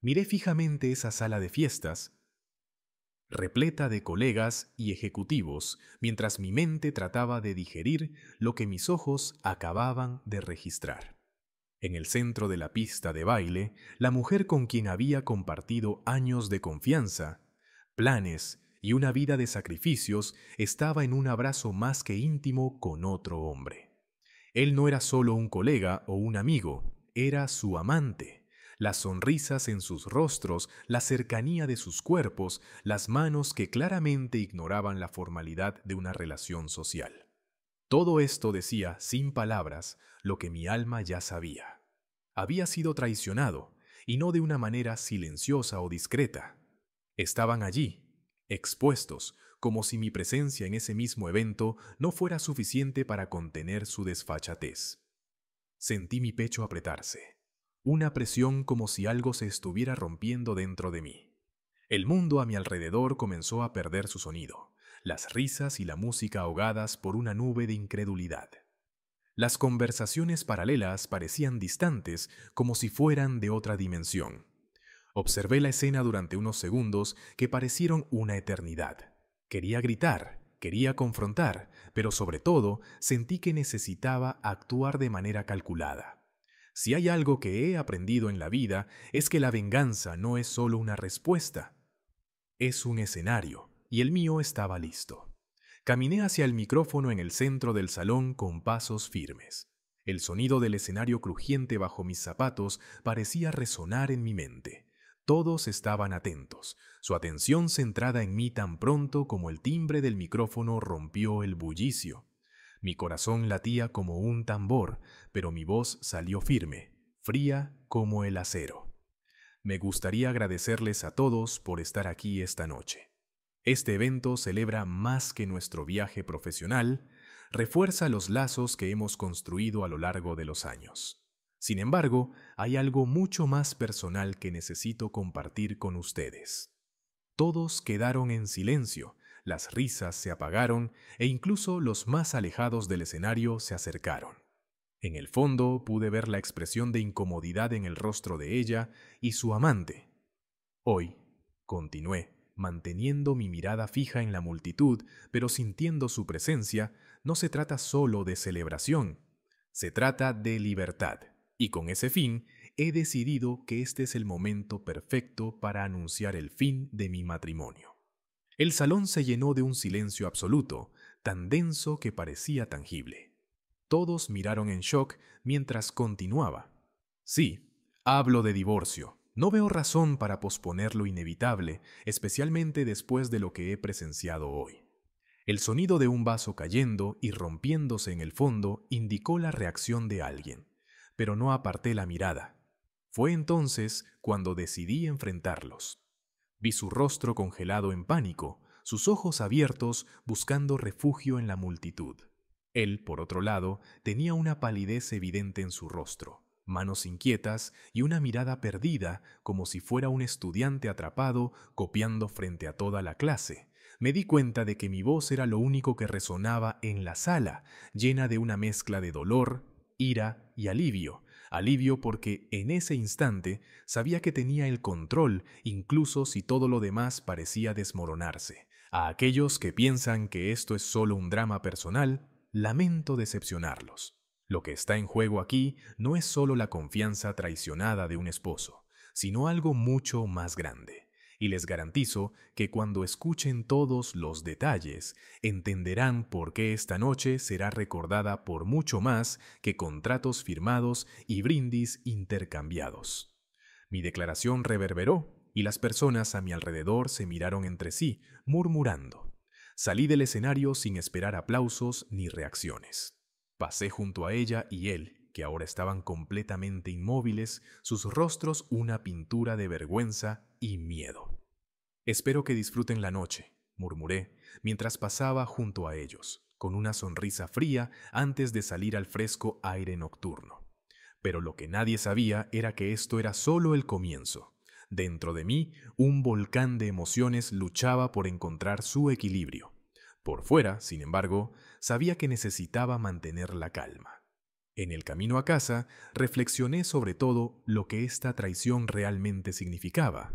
Miré fijamente esa sala de fiestas, repleta de colegas y ejecutivos, mientras mi mente trataba de digerir lo que mis ojos acababan de registrar. En el centro de la pista de baile, la mujer con quien había compartido años de confianza, planes y una vida de sacrificios estaba en un abrazo más que íntimo con otro hombre. Él no era solo un colega o un amigo, era su amante. Las sonrisas en sus rostros, la cercanía de sus cuerpos, las manos que claramente ignoraban la formalidad de una relación social. Todo esto decía, sin palabras, lo que mi alma ya sabía. Había sido traicionado, y no de una manera silenciosa o discreta. Estaban allí, expuestos, como si mi presencia en ese mismo evento no fuera suficiente para contener su desfachatez. Sentí mi pecho apretarse, una presión como si algo se estuviera rompiendo dentro de mí. El mundo a mi alrededor comenzó a perder su sonido, las risas y la música ahogadas por una nube de incredulidad. Las conversaciones paralelas parecían distantes, como si fueran de otra dimensión. Observé la escena durante unos segundos que parecieron una eternidad. Quería gritar, quería confrontar, pero sobre todo sentí que necesitaba actuar de manera calculada. Si hay algo que he aprendido en la vida es que la venganza no es solo una respuesta, es un escenario, y el mío estaba listo. Caminé hacia el micrófono en el centro del salón con pasos firmes. El sonido del escenario crujiente bajo mis zapatos parecía resonar en mi mente. Todos estaban atentos, su atención centrada en mí tan pronto como el timbre del micrófono rompió el bullicio. Mi corazón latía como un tambor, pero mi voz salió firme, fría como el acero. Me gustaría agradecerles a todos por estar aquí esta noche. Este evento celebra más que nuestro viaje profesional, refuerza los lazos que hemos construido a lo largo de los años. Sin embargo, hay algo mucho más personal que necesito compartir con ustedes. Todos quedaron en silencio, las risas se apagaron e incluso los más alejados del escenario se acercaron. En el fondo pude ver la expresión de incomodidad en el rostro de ella y su amante. Hoy, continué, manteniendo mi mirada fija en la multitud, pero sintiendo su presencia, no se trata solo de celebración, se trata de libertad. Y con ese fin, he decidido que este es el momento perfecto para anunciar el fin de mi matrimonio. El salón se llenó de un silencio absoluto, tan denso que parecía tangible. Todos miraron en shock mientras continuaba. Sí, hablo de divorcio. No veo razón para posponer lo inevitable, especialmente después de lo que he presenciado hoy. El sonido de un vaso cayendo y rompiéndose en el fondo indicó la reacción de alguien, pero no aparté la mirada. Fue entonces cuando decidí enfrentarlos. Vi su rostro congelado en pánico, sus ojos abiertos buscando refugio en la multitud. Él, por otro lado, tenía una palidez evidente en su rostro, manos inquietas y una mirada perdida como si fuera un estudiante atrapado copiando frente a toda la clase. Me di cuenta de que mi voz era lo único que resonaba en la sala, llena de una mezcla de dolor, ira y alivio. Alivio porque en ese instante sabía que tenía el control, incluso si todo lo demás parecía desmoronarse. A aquellos que piensan que esto es solo un drama personal, lamento decepcionarlos. Lo que está en juego aquí no es solo la confianza traicionada de un esposo, sino algo mucho más grande. Y les garantizo que cuando escuchen todos los detalles, entenderán por qué esta noche será recordada por mucho más que contratos firmados y brindis intercambiados. Mi declaración reverberó y las personas a mi alrededor se miraron entre sí, murmurando. Salí del escenario sin esperar aplausos ni reacciones. Pasé junto a ella y él, que ahora estaban completamente inmóviles, sus rostros una pintura de vergüenza y miedo. Espero que disfruten la noche, murmuré, mientras pasaba junto a ellos, con una sonrisa fría antes de salir al fresco aire nocturno. Pero lo que nadie sabía era que esto era solo el comienzo. Dentro de mí, un volcán de emociones luchaba por encontrar su equilibrio. Por fuera, sin embargo, sabía que necesitaba mantener la calma. En el camino a casa, reflexioné sobre todo lo que esta traición realmente significaba.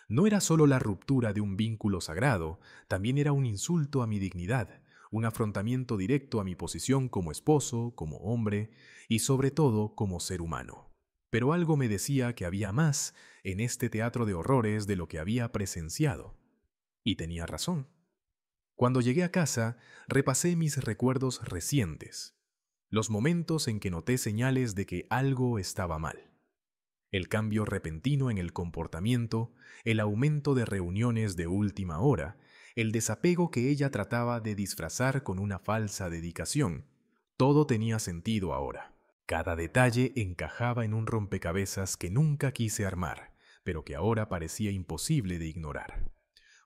No era solo la ruptura de un vínculo sagrado, también era un insulto a mi dignidad, un afrontamiento directo a mi posición como esposo, como hombre y sobre todo como ser humano. Pero algo me decía que había más en este teatro de horrores de lo que había presenciado. Y tenía razón. Cuando llegué a casa, repasé mis recuerdos recientes, los momentos en que noté señales de que algo estaba mal. El cambio repentino en el comportamiento, el aumento de reuniones de última hora, el desapego que ella trataba de disfrazar con una falsa dedicación, todo tenía sentido ahora. Cada detalle encajaba en un rompecabezas que nunca quise armar, pero que ahora parecía imposible de ignorar.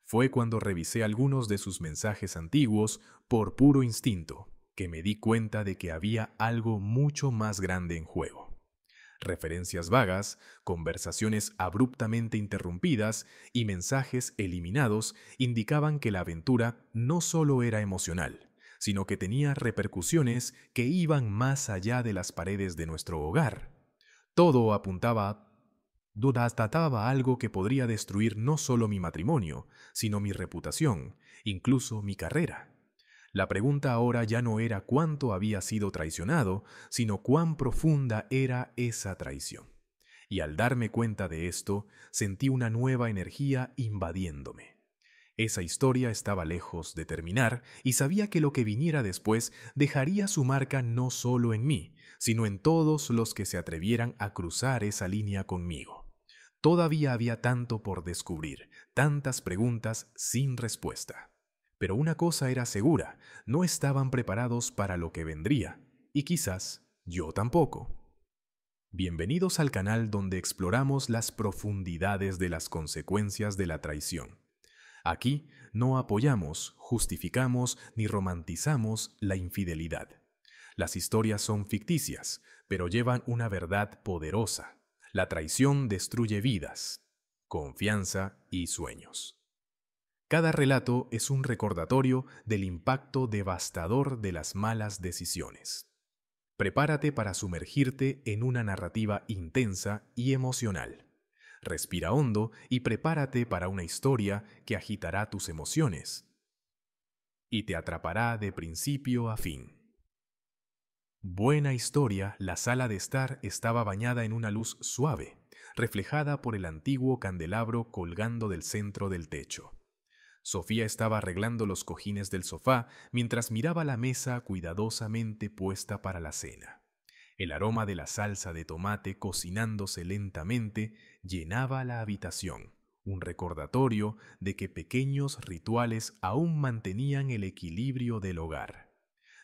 Fue cuando revisé algunos de sus mensajes antiguos por puro instinto que me di cuenta de que había algo mucho más grande en juego. Referencias vagas, conversaciones abruptamente interrumpidas y mensajes eliminados indicaban que la aventura no solo era emocional, sino que tenía repercusiones que iban más allá de las paredes de nuestro hogar. Todo databa algo que podría destruir no solo mi matrimonio, sino mi reputación, incluso mi carrera. La pregunta ahora ya no era cuánto había sido traicionado, sino cuán profunda era esa traición. Y al darme cuenta de esto, sentí una nueva energía invadiéndome. Esa historia estaba lejos de terminar y sabía que lo que viniera después dejaría su marca no solo en mí, sino en todos los que se atrevieran a cruzar esa línea conmigo. Todavía había tanto por descubrir, tantas preguntas sin respuesta. Pero una cosa era segura, no estaban preparados para lo que vendría, y quizás yo tampoco. Bienvenidos al canal donde exploramos las profundidades de las consecuencias de la traición. Aquí no apoyamos, justificamos ni romantizamos la infidelidad. Las historias son ficticias, pero llevan una verdad poderosa. La traición destruye vidas, confianza y sueños. Cada relato es un recordatorio del impacto devastador de las malas decisiones. Prepárate para sumergirte en una narrativa intensa y emocional. Respira hondo y prepárate para una historia que agitará tus emociones y te atrapará de principio a fin. Buena historia, la sala de estar estaba bañada en una luz suave, reflejada por el antiguo candelabro colgando del centro del techo. Sofía estaba arreglando los cojines del sofá mientras miraba la mesa cuidadosamente puesta para la cena. El aroma de la salsa de tomate cocinándose lentamente llenaba la habitación, un recordatorio de que pequeños rituales aún mantenían el equilibrio del hogar.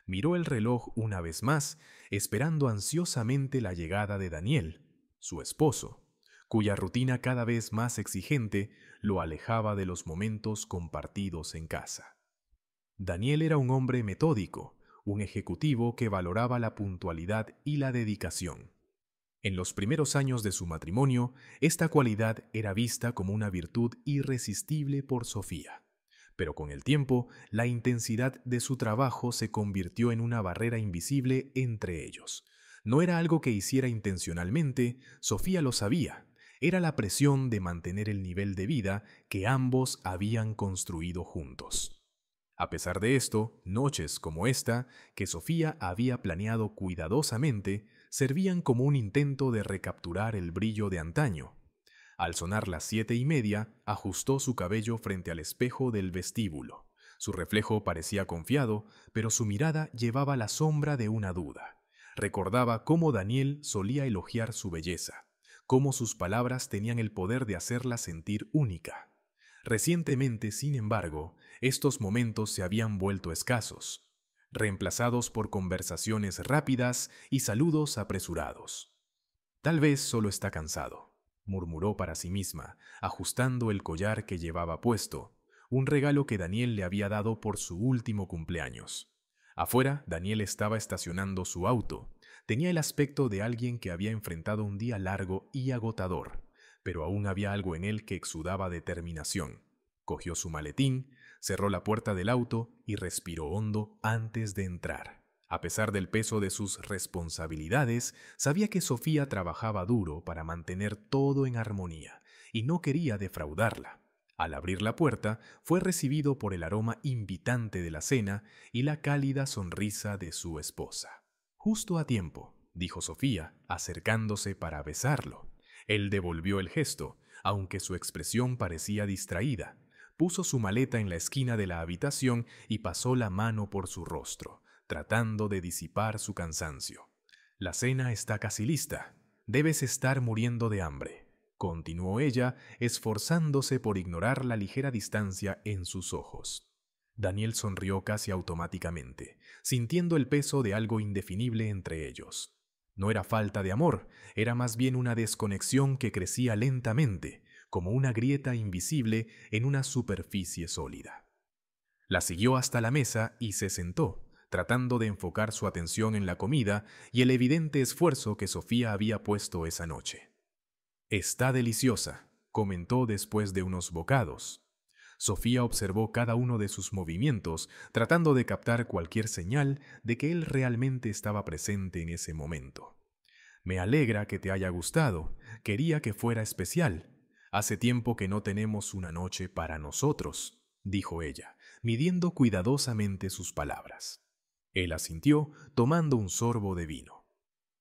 Miró el reloj una vez más, esperando ansiosamente la llegada de Daniel, su esposo, cuya rutina cada vez más exigente lo alejaba de los momentos compartidos en casa. Daniel era un hombre metódico, un ejecutivo que valoraba la puntualidad y la dedicación. En los primeros años de su matrimonio, esta cualidad era vista como una virtud irresistible por Sofía. Pero con el tiempo, la intensidad de su trabajo se convirtió en una barrera invisible entre ellos. No era algo que hiciera intencionalmente, Sofía lo sabía. Era la presión de mantener el nivel de vida que ambos habían construido juntos. A pesar de esto, noches como esta, que Sofía había planeado cuidadosamente, servían como un intento de recapturar el brillo de antaño. Al sonar las 7:30, ajustó su cabello frente al espejo del vestíbulo. Su reflejo parecía confiado, pero su mirada llevaba la sombra de una duda. Recordaba cómo Daniel solía elogiar su belleza, cómo sus palabras tenían el poder de hacerla sentir única. Recientemente, sin embargo, estos momentos se habían vuelto escasos, reemplazados por conversaciones rápidas y saludos apresurados. Tal vez solo está cansado, murmuró para sí misma, ajustando el collar que llevaba puesto, un regalo que Daniel le había dado por su último cumpleaños. Afuera, Daniel estaba estacionando su auto. Tenía el aspecto de alguien que había enfrentado un día largo y agotador, pero aún había algo en él que exudaba determinación. Cogió su maletín, cerró la puerta del auto y respiró hondo antes de entrar. A pesar del peso de sus responsabilidades, sabía que Sofía trabajaba duro para mantener todo en armonía y no quería defraudarla. Al abrir la puerta, fue recibido por el aroma invitante de la cena y la cálida sonrisa de su esposa. «Justo a tiempo», dijo Sofía, acercándose para besarlo. Él devolvió el gesto, aunque su expresión parecía distraída. Puso su maleta en la esquina de la habitación y pasó la mano por su rostro, tratando de disipar su cansancio. «La cena está casi lista. Debes estar muriendo de hambre», continuó ella, esforzándose por ignorar la ligera distancia en sus ojos. Daniel sonrió casi automáticamente, sintiendo el peso de algo indefinible entre ellos. No era falta de amor, era más bien una desconexión que crecía lentamente, como una grieta invisible en una superficie sólida. La siguió hasta la mesa y se sentó, tratando de enfocar su atención en la comida y el evidente esfuerzo que Sofía había puesto esa noche. «Está deliciosa», comentó después de unos bocados. Sofía observó cada uno de sus movimientos, tratando de captar cualquier señal de que él realmente estaba presente en ese momento. «Me alegra que te haya gustado. Quería que fuera especial. Hace tiempo que no tenemos una noche para nosotros», dijo ella, midiendo cuidadosamente sus palabras. Él asintió, tomando un sorbo de vino.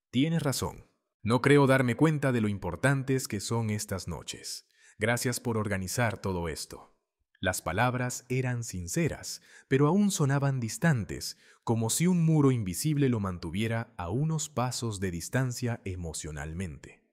«Tienes razón. No creo darme cuenta de lo importantes que son estas noches. Gracias por organizar todo esto». Las palabras eran sinceras, pero aún sonaban distantes, como si un muro invisible lo mantuviera a unos pasos de distancia emocionalmente.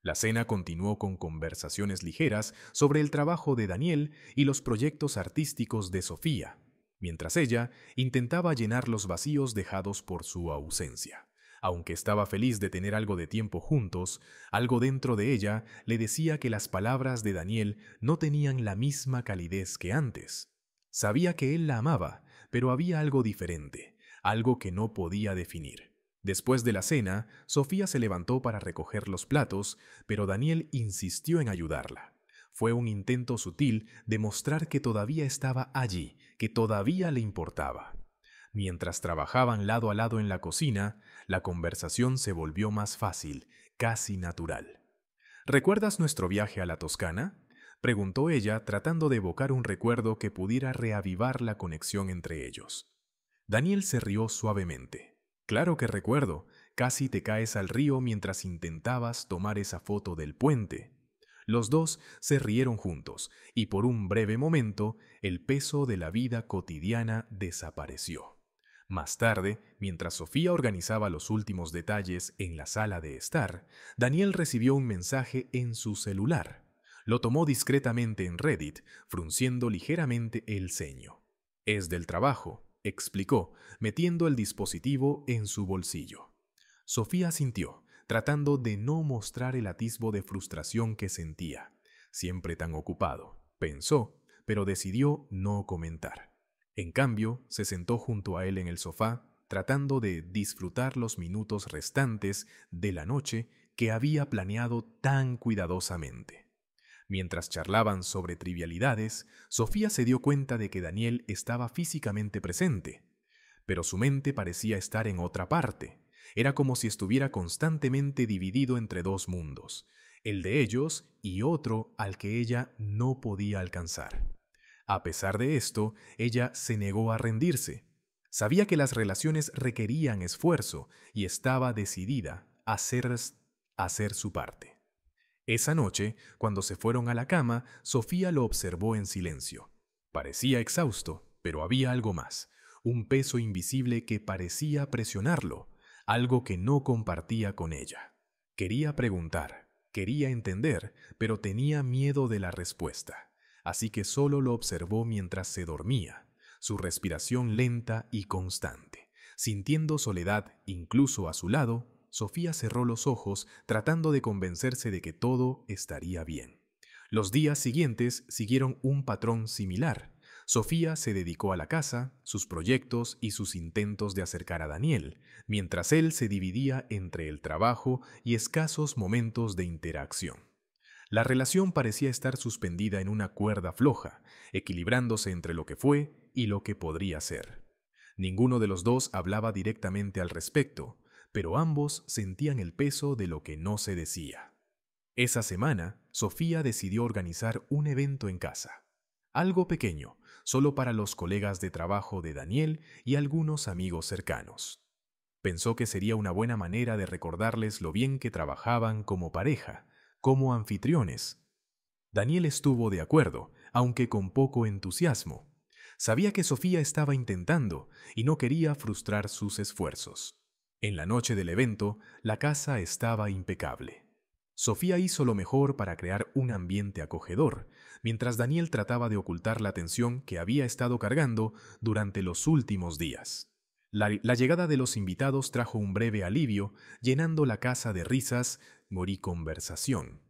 La cena continuó con conversaciones ligeras sobre el trabajo de Daniel y los proyectos artísticos de Sofía, mientras ella intentaba llenar los vacíos dejados por su ausencia. Aunque estaba feliz de tener algo de tiempo juntos, algo dentro de ella le decía que las palabras de Daniel no tenían la misma calidez que antes. Sabía que él la amaba, pero había algo diferente, algo que no podía definir. Después de la cena, Sofía se levantó para recoger los platos, pero Daniel insistió en ayudarla. Fue un intento sutil de mostrar que todavía estaba allí, que todavía le importaba. Mientras trabajaban lado a lado en la cocina, la conversación se volvió más fácil, casi natural. «¿Recuerdas nuestro viaje a la Toscana?», preguntó ella, tratando de evocar un recuerdo que pudiera reavivar la conexión entre ellos. Daniel se rió suavemente. «Claro que recuerdo. Casi te caes al río mientras intentabas tomar esa foto del puente». Los dos se rieron juntos, y por un breve momento el peso de la vida cotidiana desapareció. Más tarde, mientras Sofía organizaba los últimos detalles en la sala de estar, Daniel recibió un mensaje en su celular. Lo tomó discretamente en Reddit, frunciendo ligeramente el ceño. «Es del trabajo», explicó, metiendo el dispositivo en su bolsillo. Sofía asintió, tratando de no mostrar el atisbo de frustración que sentía. Siempre tan ocupado, pensó, pero decidió no comentar. En cambio, se sentó junto a él en el sofá, tratando de disfrutar los minutos restantes de la noche que había planeado tan cuidadosamente. Mientras charlaban sobre trivialidades, Sofía se dio cuenta de que Daniel estaba físicamente presente, pero su mente parecía estar en otra parte. Era como si estuviera constantemente dividido entre dos mundos, el de ellos y otro al que ella no podía alcanzar. A pesar de esto, ella se negó a rendirse. Sabía que las relaciones requerían esfuerzo y estaba decidida a hacer su parte. Esa noche, cuando se fueron a la cama, Sofía lo observó en silencio. Parecía exhausto, pero había algo más, un peso invisible que parecía presionarlo, algo que no compartía con ella. Quería preguntar, quería entender, pero tenía miedo de la respuesta. Así que solo lo observó mientras se dormía, su respiración lenta y constante. Sintiendo soledad incluso a su lado, Sofía cerró los ojos tratando de convencerse de que todo estaría bien. Los días siguientes siguieron un patrón similar. Sofía se dedicó a la casa, sus proyectos y sus intentos de acercar a Daniel, mientras él se dividía entre el trabajo y escasos momentos de interacción. La relación parecía estar suspendida en una cuerda floja, equilibrándose entre lo que fue y lo que podría ser. Ninguno de los dos hablaba directamente al respecto, pero ambos sentían el peso de lo que no se decía. Esa semana, Sofía decidió organizar un evento en casa. Algo pequeño, solo para los colegas de trabajo de Daniel y algunos amigos cercanos. Pensó que sería una buena manera de recordarles lo bien que trabajaban como pareja, como anfitriones. Daniel estuvo de acuerdo, aunque con poco entusiasmo. Sabía que Sofía estaba intentando y no quería frustrar sus esfuerzos. En la noche del evento, la casa estaba impecable. Sofía hizo lo mejor para crear un ambiente acogedor, mientras Daniel trataba de ocultar la tensión que había estado cargando durante los últimos días. La llegada de los invitados trajo un breve alivio, llenando la casa de risas y conversación.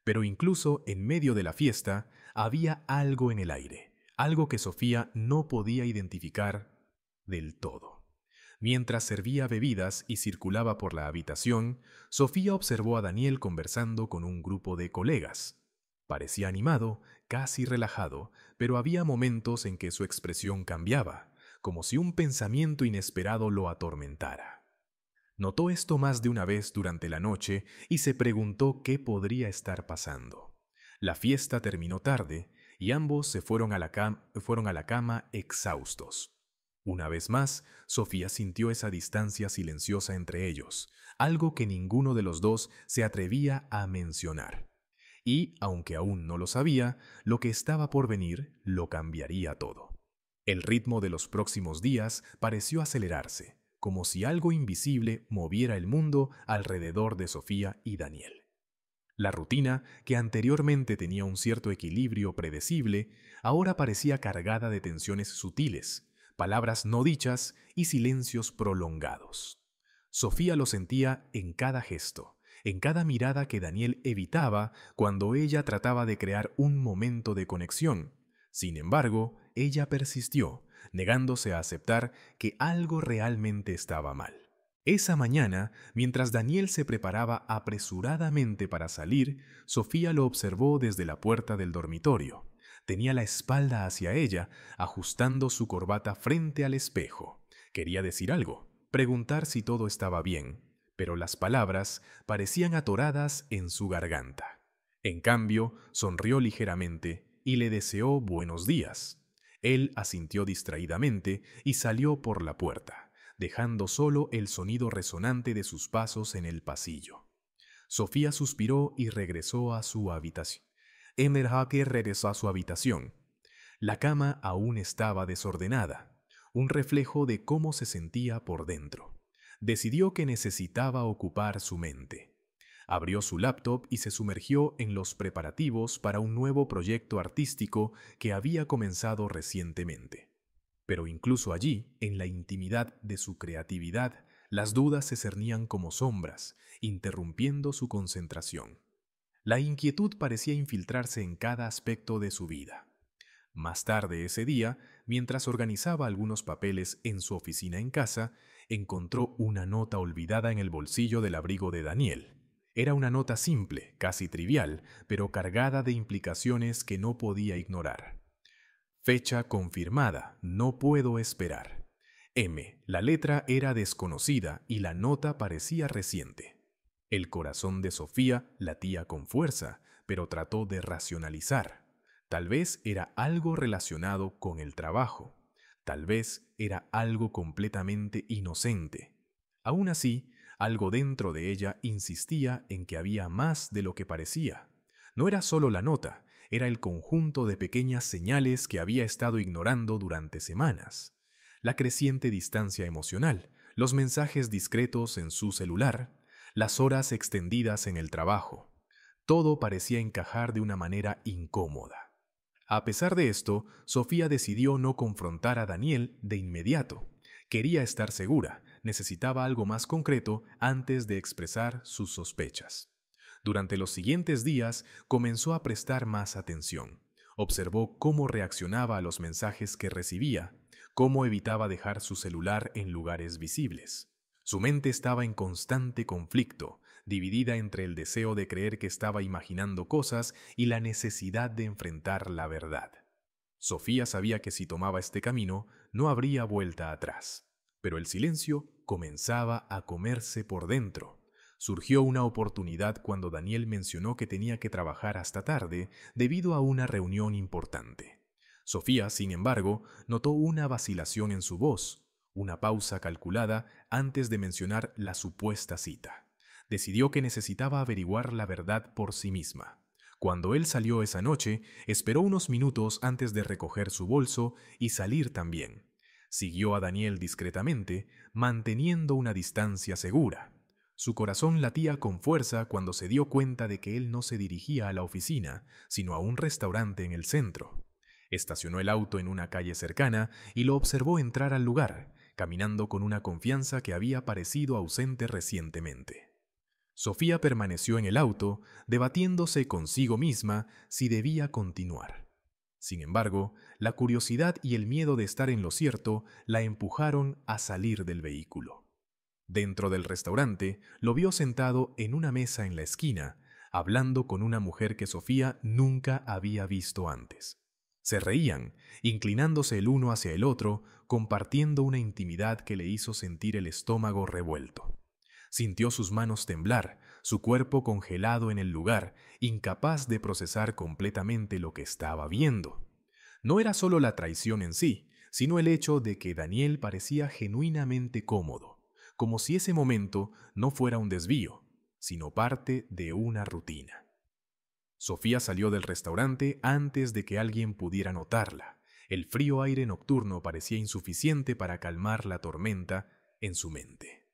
Pero incluso en medio de la fiesta había algo en el aire, algo que Sofía no podía identificar del todo. Mientras servía bebidas y circulaba por la habitación, Sofía observó a Daniel conversando con un grupo de colegas. Parecía animado, casi relajado, pero había momentos en que su expresión cambiaba, como si un pensamiento inesperado lo atormentara. Notó esto más de una vez durante la noche y se preguntó qué podría estar pasando. La fiesta terminó tarde y ambos se fueron a la cama exhaustos. Una vez más, Sofía sintió esa distancia silenciosa entre ellos, algo que ninguno de los dos se atrevía a mencionar. Y, aunque aún no lo sabía, lo que estaba por venir lo cambiaría todo. El ritmo de los próximos días pareció acelerarse, como si algo invisible moviera el mundo alrededor de Sofía y Daniel. La rutina, que anteriormente tenía un cierto equilibrio predecible, ahora parecía cargada de tensiones sutiles, palabras no dichas y silencios prolongados. Sofía lo sentía en cada gesto, en cada mirada que Daniel evitaba cuando ella trataba de crear un momento de conexión. Sin embargo, ella persistió, negándose a aceptar que algo realmente estaba mal. Esa mañana, mientras Daniel se preparaba apresuradamente para salir, Sofía lo observó desde la puerta del dormitorio. Tenía la espalda hacia ella, ajustando su corbata frente al espejo. Quería decir algo, preguntar si todo estaba bien, pero las palabras parecían atoradas en su garganta. En cambio, sonrió ligeramente y le deseó buenos días. Él asintió distraídamente y salió por la puerta, dejando solo el sonido resonante de sus pasos en el pasillo. Sofía suspiró y regresó a su habitación. Emmer Hacker regresó a su habitación. La cama aún estaba desordenada, un reflejo de cómo se sentía por dentro. Decidió que necesitaba ocupar su mente. Abrió su laptop y se sumergió en los preparativos para un nuevo proyecto artístico que había comenzado recientemente. Pero incluso allí, en la intimidad de su creatividad, las dudas se cernían como sombras, interrumpiendo su concentración. La inquietud parecía infiltrarse en cada aspecto de su vida. Más tarde ese día, mientras organizaba algunos papeles en su oficina en casa, encontró una nota olvidada en el bolsillo del abrigo de Daniel. Era una nota simple, casi trivial, pero cargada de implicaciones que no podía ignorar. Fecha confirmada, no puedo esperar. M. La letra era desconocida y la nota parecía reciente. El corazón de Sofía latía con fuerza, pero trató de racionalizar. Tal vez era algo relacionado con el trabajo. Tal vez era algo completamente inocente. Aún así, algo dentro de ella insistía en que había más de lo que parecía. No era solo la nota, era el conjunto de pequeñas señales que había estado ignorando durante semanas. La creciente distancia emocional, los mensajes discretos en su celular, las horas extendidas en el trabajo. Todo parecía encajar de una manera incómoda. A pesar de esto, Sofía decidió no confrontar a Daniel de inmediato. Quería estar segura, necesitaba algo más concreto antes de expresar sus sospechas. Durante los siguientes días comenzó a prestar más atención. Observó cómo reaccionaba a los mensajes que recibía, cómo evitaba dejar su celular en lugares visibles. Su mente estaba en constante conflicto, dividida entre el deseo de creer que estaba imaginando cosas y la necesidad de enfrentar la verdad. Sofía sabía que si tomaba este camino no habría vuelta atrás, pero el silencio comenzaba a comerse por dentro. Surgió una oportunidad cuando Daniel mencionó que tenía que trabajar hasta tarde debido a una reunión importante. Sofía, sin embargo, notó una vacilación en su voz, una pausa calculada antes de mencionar la supuesta cita. Decidió que necesitaba averiguar la verdad por sí misma. Cuando él salió esa noche, esperó unos minutos antes de recoger su bolso y salir también. Siguió a Daniel discretamente, manteniendo una distancia segura. Su corazón latía con fuerza cuando se dio cuenta de que él no se dirigía a la oficina, sino a un restaurante en el centro. Estacionó el auto en una calle cercana y lo observó entrar al lugar, caminando con una confianza que había parecido ausente recientemente. Sofía permaneció en el auto, debatiéndose consigo misma si debía continuar. Sin embargo, la curiosidad y el miedo de estar en lo cierto la empujaron a salir del vehículo. Dentro del restaurante, lo vio sentado en una mesa en la esquina, hablando con una mujer que Sofía nunca había visto antes. Se reían, inclinándose el uno hacia el otro, compartiendo una intimidad que le hizo sentir el estómago revuelto. Sintió sus manos temblar, su cuerpo congelado en el lugar, incapaz de procesar completamente lo que estaba viendo. No era solo la traición en sí, sino el hecho de que Daniel parecía genuinamente cómodo, como si ese momento no fuera un desvío, sino parte de una rutina. Sofía salió del restaurante antes de que alguien pudiera notarla. El frío aire nocturno parecía insuficiente para calmar la tormenta en su mente.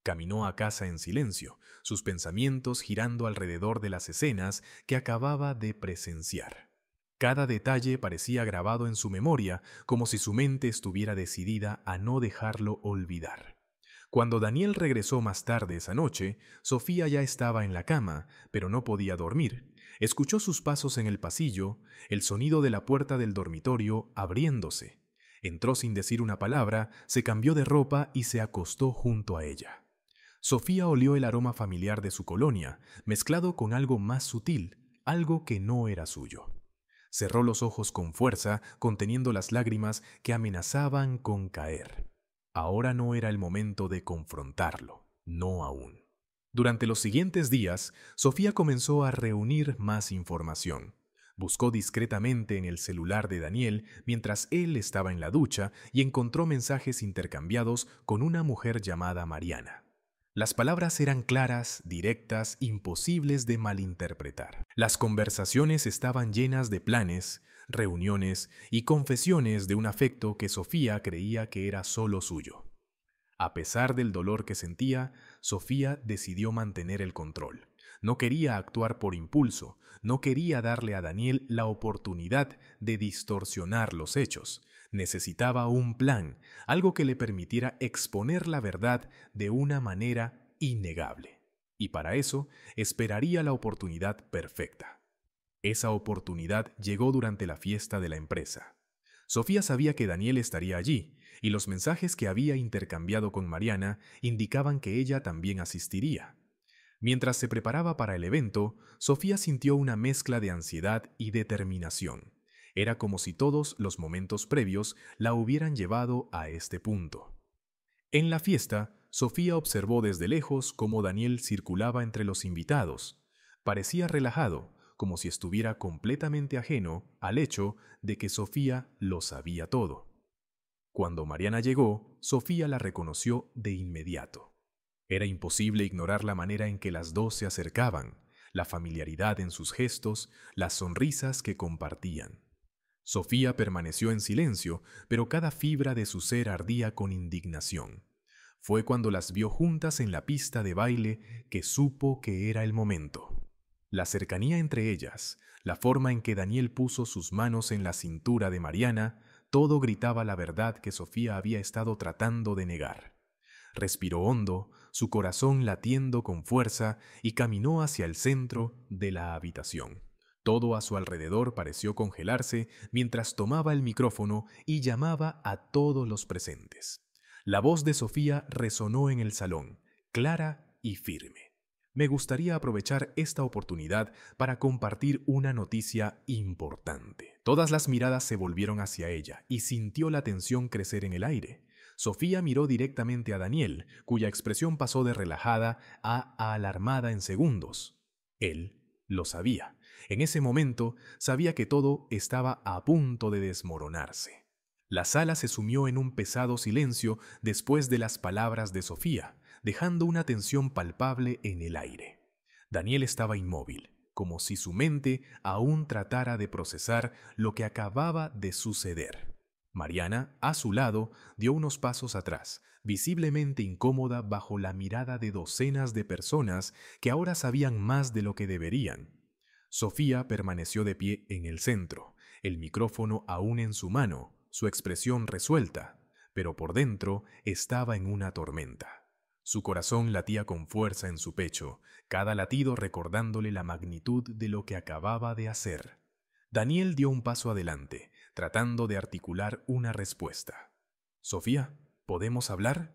Caminó a casa en silencio, sus pensamientos girando alrededor de las escenas que acababa de presenciar. Cada detalle parecía grabado en su memoria, como si su mente estuviera decidida a no dejarlo olvidar. Cuando Daniel regresó más tarde esa noche, Sofía ya estaba en la cama, pero no podía dormir. Escuchó sus pasos en el pasillo, el sonido de la puerta del dormitorio abriéndose. Entró sin decir una palabra, se cambió de ropa y se acostó junto a ella. Sofía olió el aroma familiar de su colonia, mezclado con algo más sutil, algo que no era suyo. Cerró los ojos con fuerza, conteniendo las lágrimas que amenazaban con caer. Ahora no era el momento de confrontarlo, no aún. Durante los siguientes días, Sofía comenzó a reunir más información. Buscó discretamente en el celular de Daniel mientras él estaba en la ducha y encontró mensajes intercambiados con una mujer llamada Mariana. Las palabras eran claras, directas, imposibles de malinterpretar. Las conversaciones estaban llenas de planes, reuniones y confesiones de un afecto que Sofía creía que era solo suyo. A pesar del dolor que sentía, Sofía decidió mantener el control. No quería actuar por impulso, no quería darle a Daniel la oportunidad de distorsionar los hechos. Necesitaba un plan, algo que le permitiera exponer la verdad de una manera innegable. Y para eso esperaría la oportunidad perfecta. Esa oportunidad llegó durante la fiesta de la empresa. Sofía sabía que Daniel estaría allí, y los mensajes que había intercambiado con Mariana indicaban que ella también asistiría. Mientras se preparaba para el evento, Sofía sintió una mezcla de ansiedad y determinación. Era como si todos los momentos previos la hubieran llevado a este punto. En la fiesta, Sofía observó desde lejos cómo Daniel circulaba entre los invitados. Parecía relajado, como si estuviera completamente ajeno al hecho de que Sofía lo sabía todo. Cuando Mariana llegó, Sofía la reconoció de inmediato. Era imposible ignorar la manera en que las dos se acercaban, la familiaridad en sus gestos, las sonrisas que compartían. Sofía permaneció en silencio, pero cada fibra de su ser ardía con indignación. Fue cuando las vio juntas en la pista de baile que supo que era el momento. La cercanía entre ellas, la forma en que Daniel puso sus manos en la cintura de Mariana, todo gritaba la verdad que Sofía había estado tratando de negar. Respiró hondo, su corazón latiendo con fuerza, y caminó hacia el centro de la habitación. Todo a su alrededor pareció congelarse mientras tomaba el micrófono y llamaba a todos los presentes. La voz de Sofía resonó en el salón, clara y firme. Me gustaría aprovechar esta oportunidad para compartir una noticia importante. Todas las miradas se volvieron hacia ella y sintió la tensión crecer en el aire. Sofía miró directamente a Daniel, cuya expresión pasó de relajada a alarmada en segundos. Él lo sabía. En ese momento sabía que todo estaba a punto de desmoronarse. La sala se sumió en un pesado silencio después de las palabras de Sofía, dejando una tensión palpable en el aire. Daniel estaba inmóvil, como si su mente aún tratara de procesar lo que acababa de suceder. Mariana, a su lado, dio unos pasos atrás, visiblemente incómoda bajo la mirada de docenas de personas que ahora sabían más de lo que deberían. Sofía permaneció de pie en el centro, el micrófono aún en su mano, su expresión resuelta, pero por dentro estaba en una tormenta. Su corazón latía con fuerza en su pecho, cada latido recordándole la magnitud de lo que acababa de hacer. Daniel dio un paso adelante, tratando de articular una respuesta. «Sofía, ¿podemos hablar?»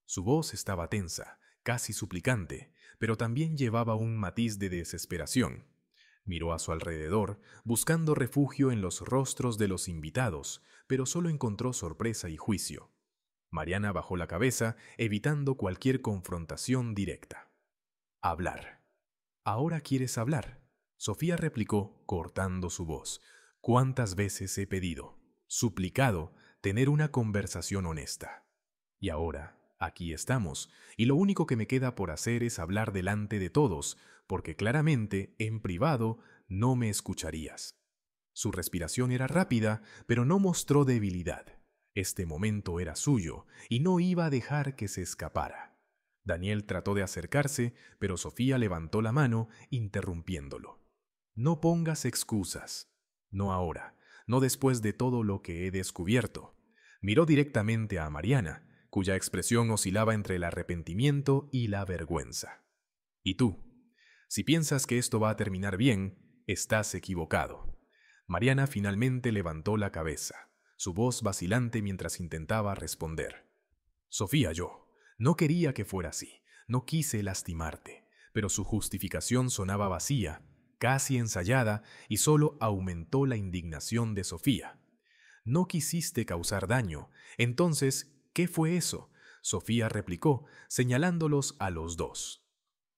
Su voz estaba tensa, casi suplicante, pero también llevaba un matiz de desesperación. Miró a su alrededor, buscando refugio en los rostros de los invitados, pero solo encontró sorpresa y juicio. Mariana bajó la cabeza, evitando cualquier confrontación directa. «Hablar. ¿Ahora quieres hablar?», Sofía replicó, cortando su voz. «¿Cuántas veces he pedido, suplicado, tener una conversación honesta? Y ahora, aquí estamos, y lo único que me queda por hacer es hablar delante de todos, porque claramente, en privado, no me escucharías». Su respiración era rápida, pero no mostró debilidad. Este momento era suyo, y no iba a dejar que se escapara. Daniel trató de acercarse, pero Sofía levantó la mano, interrumpiéndolo. «No pongas excusas. No ahora, no después de todo lo que he descubierto». Miró directamente a Mariana, cuya expresión oscilaba entre el arrepentimiento y la vergüenza. «Y tú, si piensas que esto va a terminar bien, estás equivocado». Mariana finalmente levantó la cabeza, su voz vacilante mientras intentaba responder. «Sofía, yo no quería que fuera así, no quise lastimarte», pero su justificación sonaba vacía, casi ensayada, y solo aumentó la indignación de Sofía. «No quisiste causar daño. Entonces, ¿qué fue eso?», Sofía replicó, señalándolos a los dos.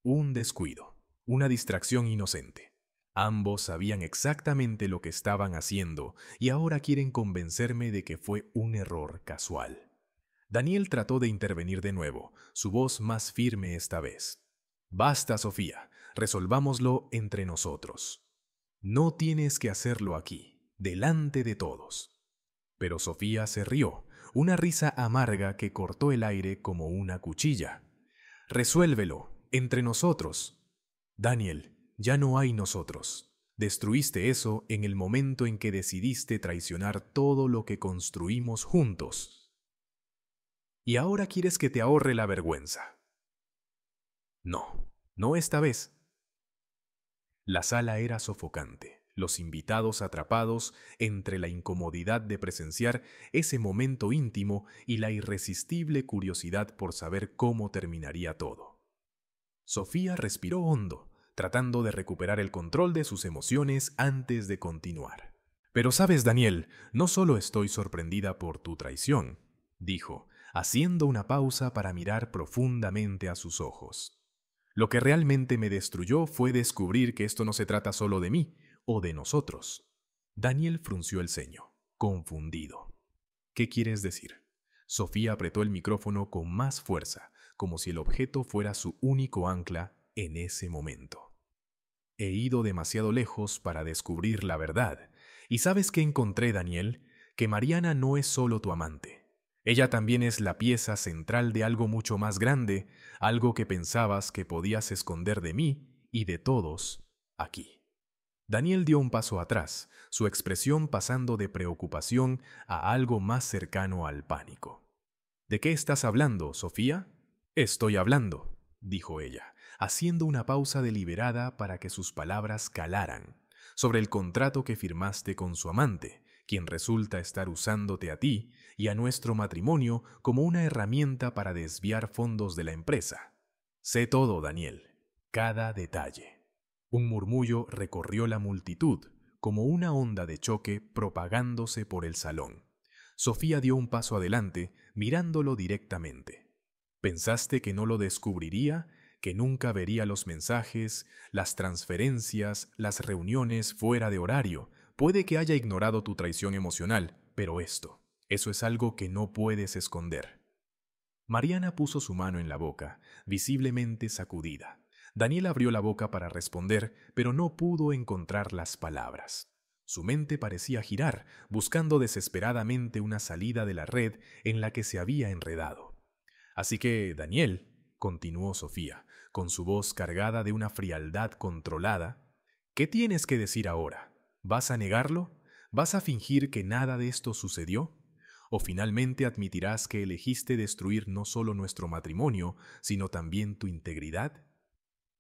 «Un descuido, una distracción inocente. Ambos sabían exactamente lo que estaban haciendo y ahora quieren convencerme de que fue un error casual». Daniel trató de intervenir de nuevo, su voz más firme esta vez. «Basta, Sofía, resolvámoslo entre nosotros. No tienes que hacerlo aquí, delante de todos». Pero Sofía se rió, una risa amarga que cortó el aire como una cuchilla. «Resuélvelo, entre nosotros». «Daniel, ya no hay nosotros. Destruiste eso en el momento en que decidiste traicionar todo lo que construimos juntos. Y ahora quieres que te ahorre la vergüenza». «No, no esta vez». La sala era sofocante, los invitados atrapados entre la incomodidad de presenciar ese momento íntimo y la irresistible curiosidad por saber cómo terminaría todo. Sofía respiró hondo, tratando de recuperar el control de sus emociones antes de continuar. «Pero sabes, Daniel, no solo estoy sorprendida por tu traición», dijo, haciendo una pausa para mirar profundamente a sus ojos. «Lo que realmente me destruyó fue descubrir que esto no se trata solo de mí o de nosotros». Daniel frunció el ceño, confundido. «¿Qué quieres decir?». Sofía apretó el micrófono con más fuerza, como si el objeto fuera su único ancla en ese momento. «He ido demasiado lejos para descubrir la verdad. ¿Y sabes qué encontré, Daniel? Que Mariana no es solo tu amante. Ella también es la pieza central de algo mucho más grande, algo que pensabas que podías esconder de mí y de todos aquí». Daniel dio un paso atrás, su expresión pasando de preocupación a algo más cercano al pánico. «¿De qué estás hablando, Sofía?». «Estoy hablando», dijo ella, haciendo una pausa deliberada para que sus palabras calaran, «sobre el contrato que firmaste con su amante, quien resulta estar usándote a ti y a nuestro matrimonio como una herramienta para desviar fondos de la empresa. Sé todo, Daniel». cada detalle. Un murmullo recorrió la multitud, como una onda de choque propagándose por el salón. Sofía dio un paso adelante, mirándolo directamente. ¿Pensaste que no lo descubriría? ¿Que nunca vería los mensajes, las transferencias, las reuniones fuera de horario? Puede que haya ignorado tu traición emocional, pero eso es algo que no puedes esconder. Mariana puso su mano en la boca, visiblemente sacudida. Daniel abrió la boca para responder, pero no pudo encontrar las palabras. Su mente parecía girar, buscando desesperadamente una salida de la red en la que se había enredado. Así que, Daniel, continuó Sofía, con su voz cargada de una frialdad controlada, ¿qué tienes que decir ahora? ¿Vas a negarlo? ¿Vas a fingir que nada de esto sucedió? ¿O finalmente admitirás que elegiste destruir no solo nuestro matrimonio, sino también tu integridad?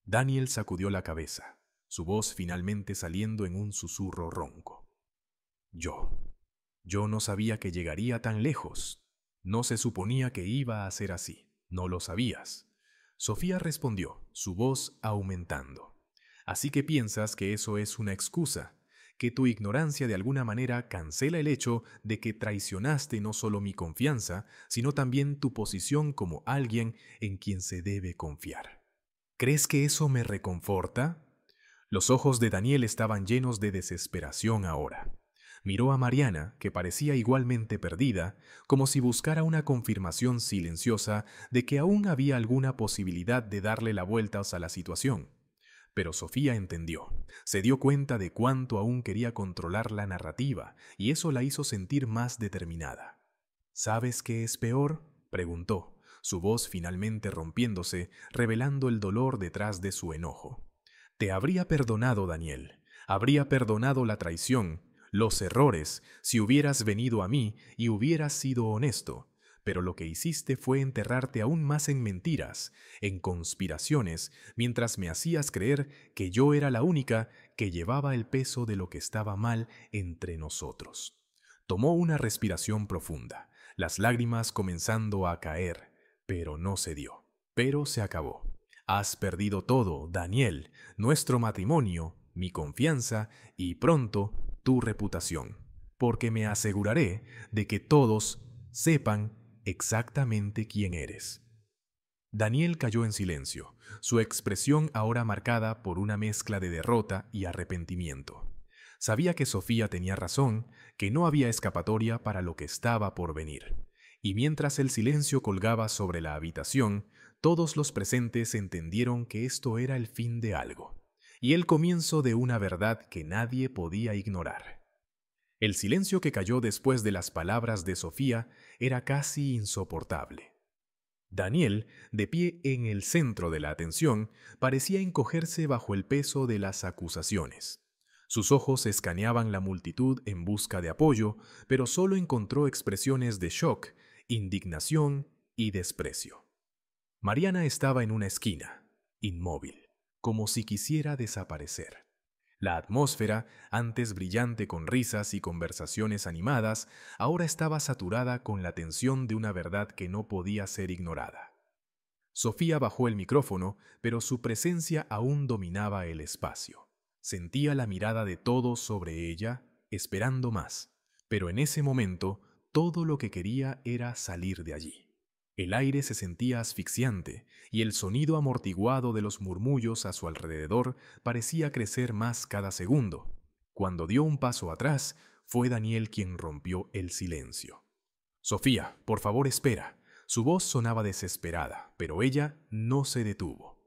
Daniel sacudió la cabeza, su voz finalmente saliendo en un susurro ronco. Yo no sabía que llegaría tan lejos. No se suponía que iba a ser así. No lo sabías. Sofía respondió, su voz aumentando. Así que piensas que eso es una excusa, que tu ignorancia de alguna manera cancela el hecho de que traicionaste no solo mi confianza, sino también tu posición como alguien en quien se debe confiar. ¿Crees que eso me reconforta? Los ojos de Daniel estaban llenos de desesperación ahora. Miró a Mariana, que parecía igualmente perdida, como si buscara una confirmación silenciosa de que aún había alguna posibilidad de darle la vuelta a la situación. Pero Sofía entendió, se dio cuenta de cuánto aún quería controlar la narrativa, y eso la hizo sentir más determinada. ¿Sabes qué es peor?, preguntó, su voz finalmente rompiéndose, revelando el dolor detrás de su enojo. Te habría perdonado, Daniel, habría perdonado la traición, los errores, si hubieras venido a mí y hubieras sido honesto, pero lo que hiciste fue enterrarte aún más en mentiras, en conspiraciones, mientras me hacías creer que yo era la única que llevaba el peso de lo que estaba mal entre nosotros. Tomó una respiración profunda, las lágrimas comenzando a caer, pero no se dio. Pero se acabó. Has perdido todo, Daniel, nuestro matrimonio, mi confianza y pronto tu reputación, porque me aseguraré de que todos sepan exactamente quién eres. Daniel cayó en silencio, su expresión ahora marcada por una mezcla de derrota y arrepentimiento. Sabía que Sofía tenía razón, que no había escapatoria para lo que estaba por venir. Y mientras el silencio colgaba sobre la habitación, todos los presentes entendieron que esto era el fin de algo, y el comienzo de una verdad que nadie podía ignorar. El silencio que cayó después de las palabras de Sofía era casi insoportable. Daniel, de pie en el centro de la atención, parecía encogerse bajo el peso de las acusaciones. Sus ojos escaneaban la multitud en busca de apoyo, pero solo encontró expresiones de shock, indignación y desprecio. Mariana estaba en una esquina, inmóvil, como si quisiera desaparecer. La atmósfera, antes brillante con risas y conversaciones animadas, ahora estaba saturada con la tensión de una verdad que no podía ser ignorada. Sofía bajó el micrófono, pero su presencia aún dominaba el espacio. Sentía la mirada de todos sobre ella, esperando más, pero en ese momento todo lo que quería era salir de allí. El aire se sentía asfixiante y el sonido amortiguado de los murmullos a su alrededor parecía crecer más cada segundo. Cuando dio un paso atrás, fue Daniel quien rompió el silencio. «Sofía, por favor, espera». Su voz sonaba desesperada, pero ella no se detuvo.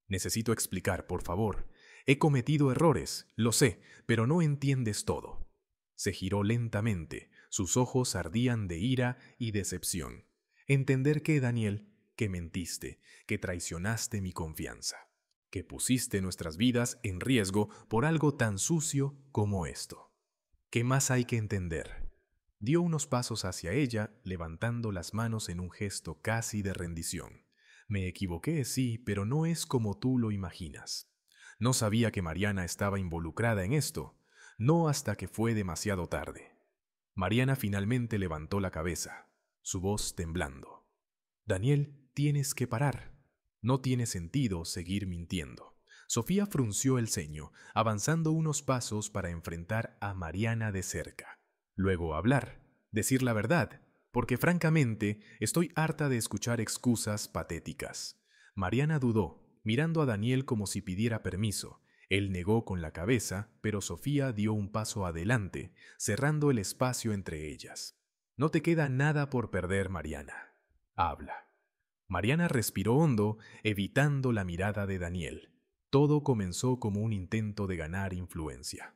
«Necesito explicar, por favor. He cometido errores, lo sé, pero no entiendes todo». Se giró lentamente, sus ojos ardían de ira y decepción. Entender que, Daniel, que mentiste, que traicionaste mi confianza, que pusiste nuestras vidas en riesgo por algo tan sucio como esto. ¿Qué más hay que entender? Dio unos pasos hacia ella, levantando las manos en un gesto casi de rendición. Me equivoqué, sí, pero no es como tú lo imaginas. No sabía que Mariana estaba involucrada en esto, no hasta que fue demasiado tarde. Mariana finalmente levantó la cabeza, su voz temblando. «Daniel, tienes que parar. No tiene sentido seguir mintiendo. Sofía frunció el ceño, avanzando unos pasos para enfrentar a Mariana de cerca. Luego hablar, decir la verdad, porque francamente estoy harta de escuchar excusas patéticas. Mariana dudó, mirando a Daniel como si pidiera permiso. Él negó con la cabeza, pero Sofía dio un paso adelante, cerrando el espacio entre ellas. No te queda nada por perder, Mariana. Habla. Mariana respiró hondo, evitando la mirada de Daniel. Todo comenzó como un intento de ganar influencia.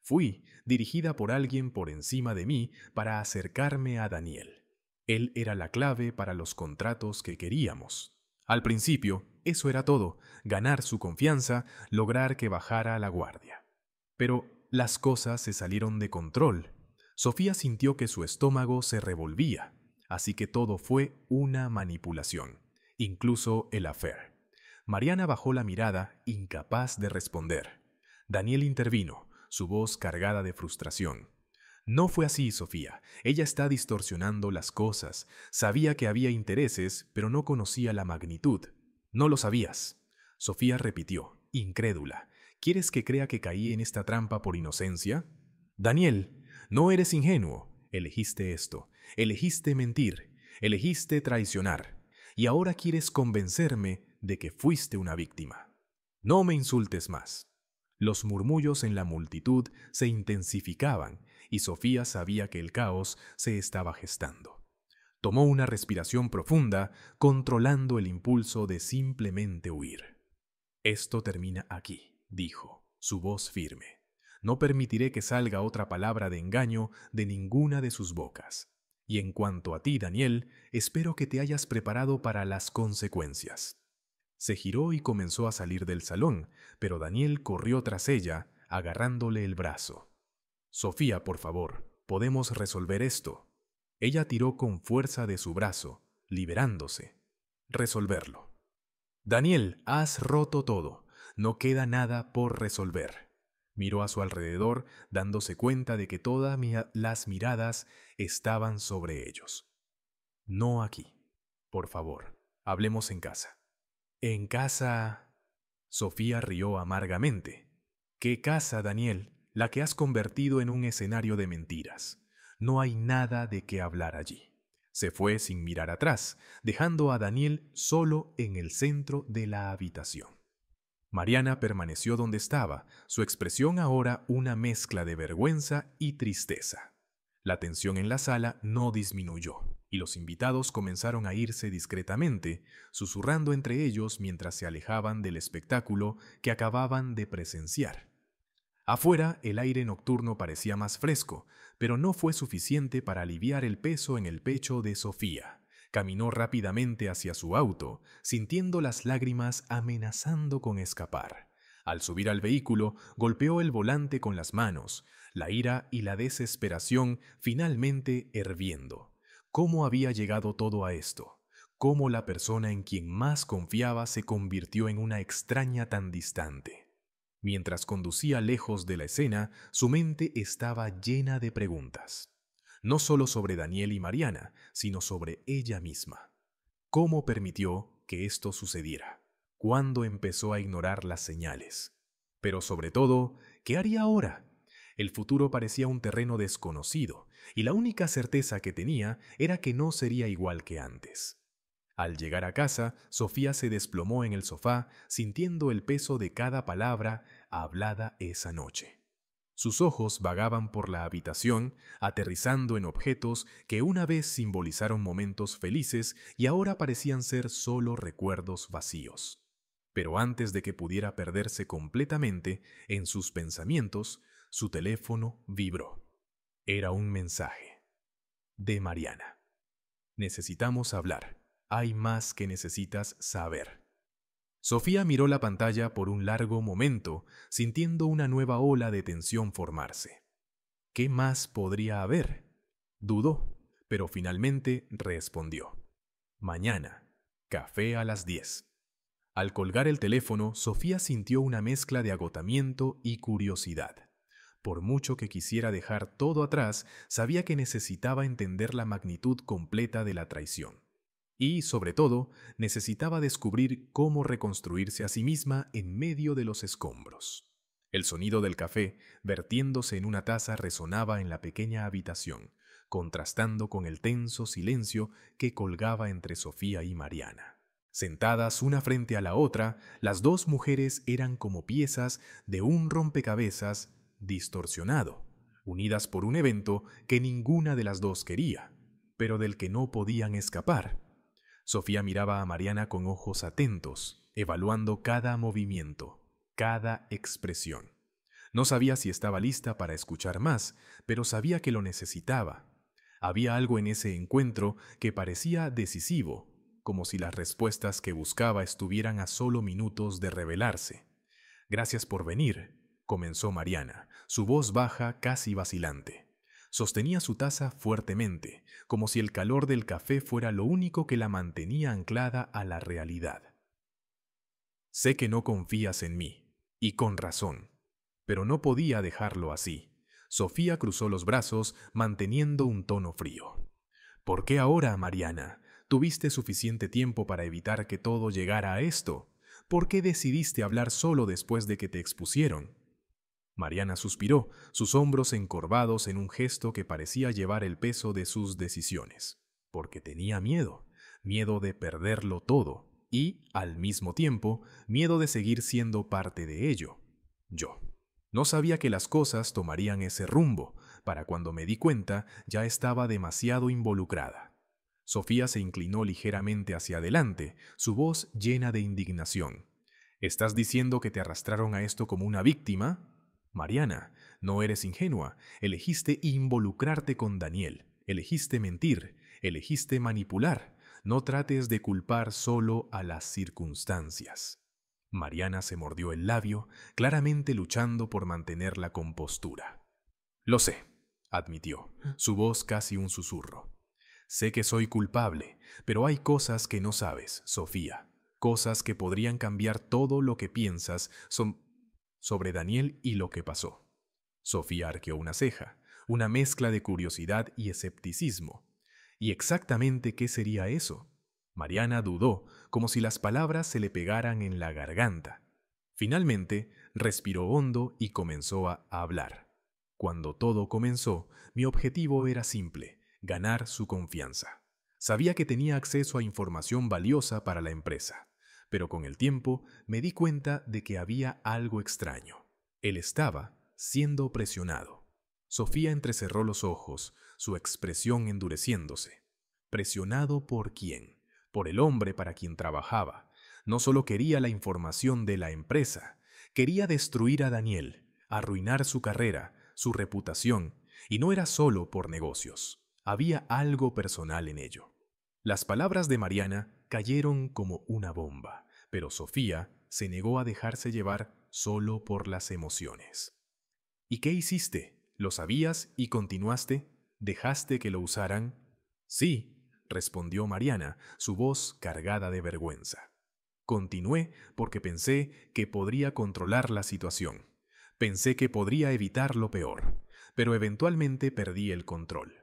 Fui dirigida por alguien por encima de mí para acercarme a Daniel. Él era la clave para los contratos que queríamos. Al principio, eso era todo, ganar su confianza, lograr que bajara la guardia. Pero las cosas se salieron de control. Sofía sintió que su estómago se revolvía, así que todo fue una manipulación, incluso el affair. Mariana bajó la mirada, incapaz de responder. Daniel intervino, su voz cargada de frustración. No fue así, Sofía. Ella está distorsionando las cosas. Sabía que había intereses, pero no conocía la magnitud. No lo sabías. Sofía repitió, incrédula. ¿Quieres que crea que caí en esta trampa por inocencia? Daniel, no eres ingenuo. Elegiste esto. Elegiste mentir. Elegiste traicionar. Y ahora quieres convencerme de que fuiste una víctima. No me insultes más. Los murmullos en la multitud se intensificaban y Sofía sabía que el caos se estaba gestando. Tomó una respiración profunda, controlando el impulso de simplemente huir. Esto termina aquí, dijo, su voz firme. No permitiré que salga otra palabra de engaño de ninguna de sus bocas. Y en cuanto a ti, Daniel, espero que te hayas preparado para las consecuencias. Se giró y comenzó a salir del salón, pero Daniel corrió tras ella, agarrándole el brazo. Sofía, por favor, podemos resolver esto. Ella tiró con fuerza de su brazo, liberándose. Resolverlo. Daniel, has roto todo. No queda nada por resolver. Miró a su alrededor, dándose cuenta de que todas las miradas estaban sobre ellos. No aquí. Por favor, hablemos en casa. En casa... Sofía rió amargamente. ¿Qué casa, Daniel? La que has convertido en un escenario de mentiras. No hay nada de qué hablar allí. Se fue sin mirar atrás, dejando a Daniel solo en el centro de la habitación. Mariana permaneció donde estaba, su expresión ahora una mezcla de vergüenza y tristeza. La tensión en la sala no disminuyó, y los invitados comenzaron a irse discretamente, susurrando entre ellos mientras se alejaban del espectáculo que acababan de presenciar. Afuera, el aire nocturno parecía más fresco, pero no fue suficiente para aliviar el peso en el pecho de Sofía. Caminó rápidamente hacia su auto, sintiendo las lágrimas amenazando con escapar. Al subir al vehículo, golpeó el volante con las manos, la ira y la desesperación finalmente hirviendo. ¿Cómo había llegado todo a esto? ¿Cómo la persona en quien más confiaba se convirtió en una extraña tan distante? Mientras conducía lejos de la escena, su mente estaba llena de preguntas. No solo sobre Daniel y Mariana, sino sobre ella misma. ¿Cómo permitió que esto sucediera? ¿Cuándo empezó a ignorar las señales? Pero sobre todo, ¿qué haría ahora? El futuro parecía un terreno desconocido, y la única certeza que tenía era que no sería igual que antes. Al llegar a casa, Sofía se desplomó en el sofá, sintiendo el peso de cada palabra hablada esa noche. Sus ojos vagaban por la habitación, aterrizando en objetos que una vez simbolizaron momentos felices y ahora parecían ser solo recuerdos vacíos. Pero antes de que pudiera perderse completamente en sus pensamientos, su teléfono vibró. Era un mensaje. De Mariana. Necesitamos hablar. Hay más que necesitas saber. Sofía miró la pantalla por un largo momento, sintiendo una nueva ola de tensión formarse. ¿Qué más podría haber? Dudó, pero finalmente respondió. Mañana, café a las 10. Al colgar el teléfono, Sofía sintió una mezcla de agotamiento y curiosidad. Por mucho que quisiera dejar todo atrás, sabía que necesitaba entender la magnitud completa de la traición. Y, sobre todo, necesitaba descubrir cómo reconstruirse a sí misma en medio de los escombros. El sonido del café, vertiéndose en una taza, resonaba en la pequeña habitación, contrastando con el tenso silencio que colgaba entre Sofía y Mariana. Sentadas una frente a la otra, las dos mujeres eran como piezas de un rompecabezas distorsionado, unidas por un evento que ninguna de las dos quería, pero del que no podían escapar. Sofía miraba a Mariana con ojos atentos, evaluando cada movimiento, cada expresión. No sabía si estaba lista para escuchar más, pero sabía que lo necesitaba. Había algo en ese encuentro que parecía decisivo, como si las respuestas que buscaba estuvieran a solo minutos de revelarse. «Gracias por venir», comenzó Mariana, su voz baja, casi vacilante. Sostenía su taza fuertemente, como si el calor del café fuera lo único que la mantenía anclada a la realidad. «Sé que no confías en mí, y con razón, pero no podía dejarlo así». Sofía cruzó los brazos, manteniendo un tono frío. «¿Por qué ahora, Mariana? Tuviste suficiente tiempo para evitar que todo llegara a esto. ¿Por qué decidiste hablar solo después de que te expusieron?» Mariana suspiró, sus hombros encorvados en un gesto que parecía llevar el peso de sus decisiones. Porque tenía miedo, miedo de perderlo todo y, al mismo tiempo, miedo de seguir siendo parte de ello. Yo. No sabía que las cosas tomarían ese rumbo. Para cuando me di cuenta, ya estaba demasiado involucrada. Sofía se inclinó ligeramente hacia adelante, su voz llena de indignación. «¿Estás diciendo que te arrastraron a esto como una víctima?» «Mariana, no eres ingenua. Elegiste involucrarte con Daniel. Elegiste mentir. Elegiste manipular. No trates de culpar solo a las circunstancias». Mariana se mordió el labio, claramente luchando por mantener la compostura. «Lo sé», admitió, su voz casi un susurro. «Sé que soy culpable, pero hay cosas que no sabes, Sofía. Cosas que podrían cambiar todo lo que piensas sobre Daniel y lo que pasó». Sofía arqueó una ceja, una mezcla de curiosidad y escepticismo. ¿Y exactamente qué sería eso? Mariana dudó, como si las palabras se le pegaran en la garganta. Finalmente, respiró hondo y comenzó a hablar. «Cuando todo comenzó, mi objetivo era simple: ganar su confianza. Sabía que tenía acceso a información valiosa para la empresa, pero con el tiempo me di cuenta de que había algo extraño. Él estaba siendo presionado». Sofía entrecerró los ojos, su expresión endureciéndose. ¿Presionado por quién? Por el hombre para quien trabajaba. No solo quería la información de la empresa, quería destruir a Daniel, arruinar su carrera, su reputación, y no era solo por negocios. Había algo personal en ello. Las palabras de Mariana cayeron como una bomba, pero Sofía se negó a dejarse llevar solo por las emociones. «¿Y qué hiciste? ¿Lo sabías y continuaste? ¿Dejaste que lo usaran?» «Sí», respondió Mariana, su voz cargada de vergüenza. «Continué porque pensé que podría controlar la situación. Pensé que podría evitar lo peor, pero eventualmente perdí el control».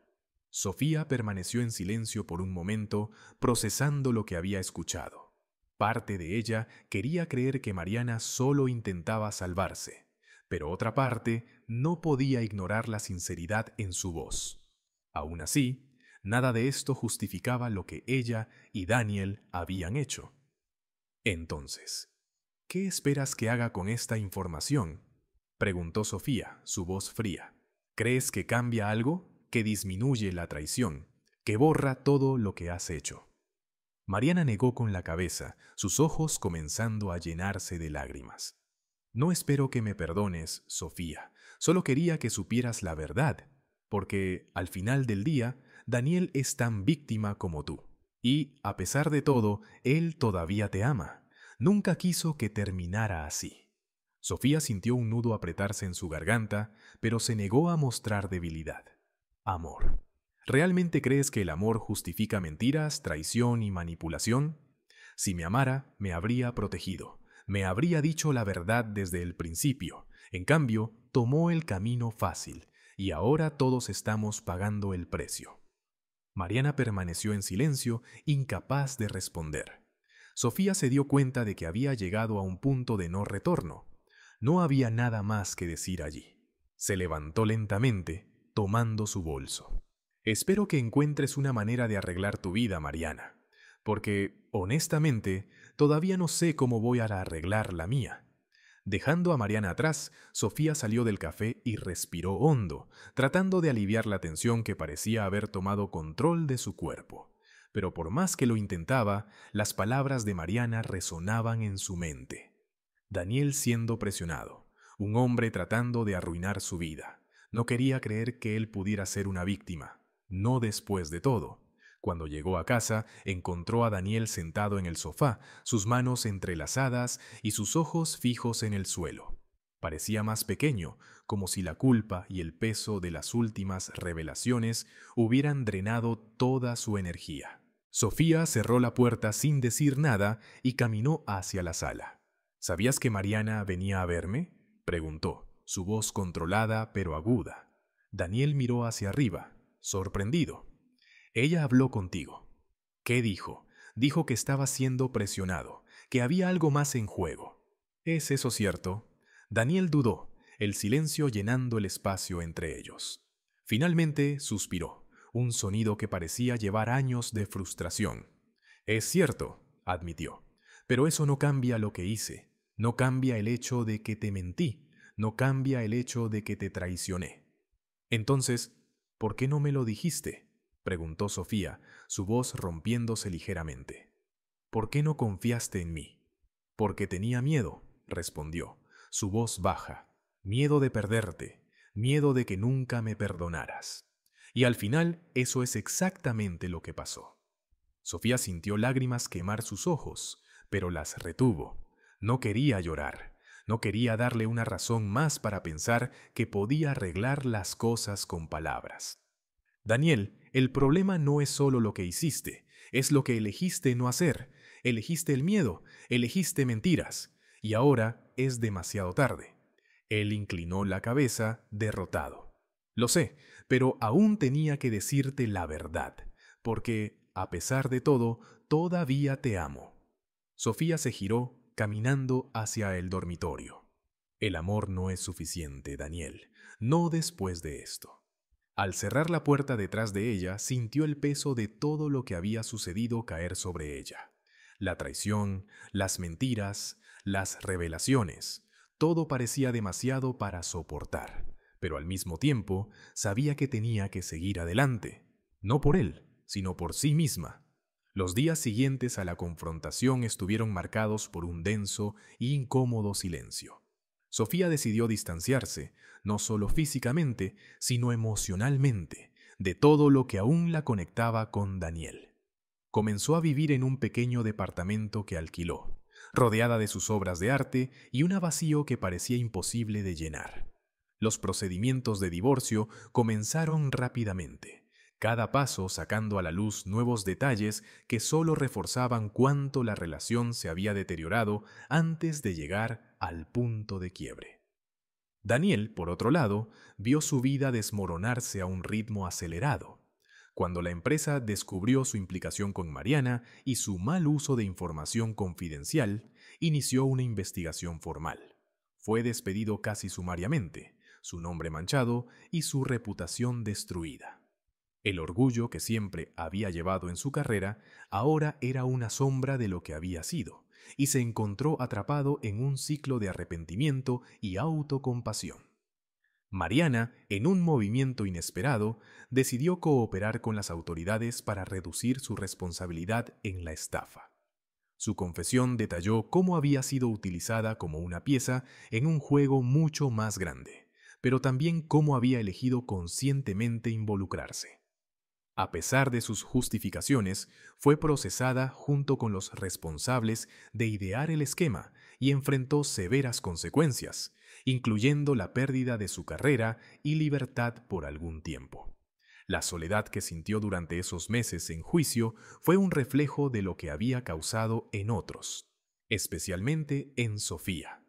Sofía permaneció en silencio por un momento, procesando lo que había escuchado. Parte de ella quería creer que Mariana solo intentaba salvarse, pero otra parte no podía ignorar la sinceridad en su voz. Aún así, nada de esto justificaba lo que ella y Daniel habían hecho. «Entonces, ¿qué esperas que haga con esta información?», preguntó Sofía, su voz fría. «¿Crees que cambia algo? ¿Que disminuye la traición? ¿Que borra todo lo que has hecho?». Mariana negó con la cabeza, sus ojos comenzando a llenarse de lágrimas. «No espero que me perdones, Sofía. Solo quería que supieras la verdad, porque, al final del día, Daniel es tan víctima como tú. Y, a pesar de todo, él todavía te ama. Nunca quiso que terminara así». Sofía sintió un nudo apretarse en su garganta, pero se negó a mostrar debilidad. «Amor. ¿Realmente crees que el amor justifica mentiras, traición y manipulación? Si me amara, me habría protegido. Me habría dicho la verdad desde el principio. En cambio, tomó el camino fácil, y ahora todos estamos pagando el precio». Mariana permaneció en silencio, incapaz de responder. Sofía se dio cuenta de que había llegado a un punto de no retorno. No había nada más que decir allí. Se levantó lentamente, tomando su bolso. Espero que encuentres una manera de arreglar tu vida, Mariana, porque, honestamente, todavía no sé cómo voy a arreglar la mía. Dejando a Mariana atrás, Sofía salió del café y respiró hondo, tratando de aliviar la tensión que parecía haber tomado control de su cuerpo. Pero por más que lo intentaba, las palabras de Mariana resonaban en su mente. Daniel siendo presionado, un hombre tratando de arruinar su vida. No quería creer que él pudiera ser una víctima, no después de todo. Cuando llegó a casa, encontró a Daniel sentado en el sofá, sus manos entrelazadas y sus ojos fijos en el suelo. Parecía más pequeño, como si la culpa y el peso de las últimas revelaciones hubieran drenado toda su energía. Sofía cerró la puerta sin decir nada y caminó hacia la sala. ¿Sabías que Mariana venía a verme?, preguntó, su voz controlada pero aguda. Daniel miró hacia arriba, sorprendido. Ella habló contigo. ¿Qué dijo? Dijo que estaba siendo presionado, que había algo más en juego. ¿Es eso cierto? Daniel dudó, el silencio llenando el espacio entre ellos. Finalmente suspiró, un sonido que parecía llevar años de frustración. Es cierto, admitió, pero eso no cambia lo que hice, no cambia el hecho de que te mentí, no cambia el hecho de que te traicioné. Entonces, ¿por qué no me lo dijiste?, preguntó Sofía, su voz rompiéndose ligeramente. ¿Por qué no confiaste en mí? Porque tenía miedo, respondió, su voz baja. Miedo de perderte, miedo de que nunca me perdonaras. Y al final, eso es exactamente lo que pasó. Sofía sintió lágrimas quemar sus ojos, pero las retuvo. No quería llorar, no quería darle una razón más para pensar que podía arreglar las cosas con palabras. Daniel, el problema no es solo lo que hiciste, es lo que elegiste no hacer. Elegiste el miedo, elegiste mentiras, y ahora es demasiado tarde. Él inclinó la cabeza, derrotado. Lo sé, pero aún tenía que decirte la verdad, porque, a pesar de todo, todavía te amo. Sofía se giró, caminando hacia el dormitorio. El amor no es suficiente, Daniel, no después de esto. Al cerrar la puerta detrás de ella, sintió el peso de todo lo que había sucedido caer sobre ella. La traición, las mentiras, las revelaciones, todo parecía demasiado para soportar, pero al mismo tiempo sabía que tenía que seguir adelante, no por él, sino por sí misma. Los días siguientes a la confrontación estuvieron marcados por un denso e incómodo silencio. Sofía decidió distanciarse, no solo físicamente, sino emocionalmente, de todo lo que aún la conectaba con Daniel. Comenzó a vivir en un pequeño departamento que alquiló, rodeada de sus obras de arte y un vacío que parecía imposible de llenar. Los procedimientos de divorcio comenzaron rápidamente, cada paso sacando a la luz nuevos detalles que solo reforzaban cuánto la relación se había deteriorado antes de llegar al punto de quiebre. Daniel, por otro lado, vio su vida desmoronarse a un ritmo acelerado. Cuando la empresa descubrió su implicación con Mariana y su mal uso de información confidencial, inició una investigación formal. Fue despedido casi sumariamente, su nombre manchado y su reputación destruida. El orgullo que siempre había llevado en su carrera ahora era una sombra de lo que había sido, y se encontró atrapado en un ciclo de arrepentimiento y autocompasión. Mariana, en un movimiento inesperado, decidió cooperar con las autoridades para reducir su responsabilidad en la estafa. Su confesión detalló cómo había sido utilizada como una pieza en un juego mucho más grande, pero también cómo había elegido conscientemente involucrarse. A pesar de sus justificaciones, fue procesada junto con los responsables de idear el esquema y enfrentó severas consecuencias, incluyendo la pérdida de su carrera y libertad por algún tiempo. La soledad que sintió durante esos meses en juicio fue un reflejo de lo que había causado en otros, especialmente en Sofía.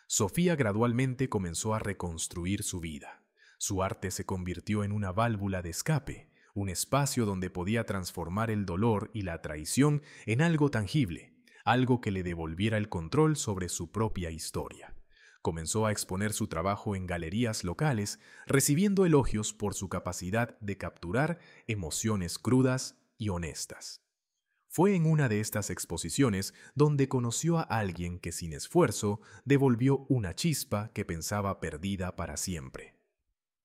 Sofía gradualmente comenzó a reconstruir su vida. Su arte se convirtió en una válvula de escape, un espacio donde podía transformar el dolor y la traición en algo tangible, algo que le devolviera el control sobre su propia historia. Comenzó a exponer su trabajo en galerías locales, recibiendo elogios por su capacidad de capturar emociones crudas y honestas. Fue en una de estas exposiciones donde conoció a alguien que sin esfuerzo devolvió una chispa que pensaba perdida para siempre.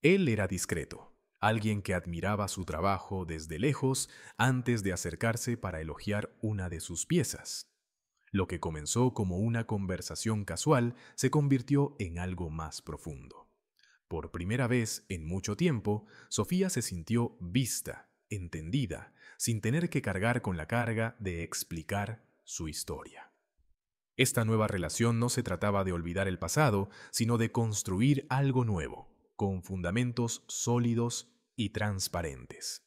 Él era discreto, alguien que admiraba su trabajo desde lejos antes de acercarse para elogiar una de sus piezas. Lo que comenzó como una conversación casual se convirtió en algo más profundo. Por primera vez en mucho tiempo, Sofía se sintió vista, entendida, sin tener que cargar con la carga de explicar su historia. Esta nueva relación no se trataba de olvidar el pasado, sino de construir algo nuevo, con fundamentos sólidos y transparentes.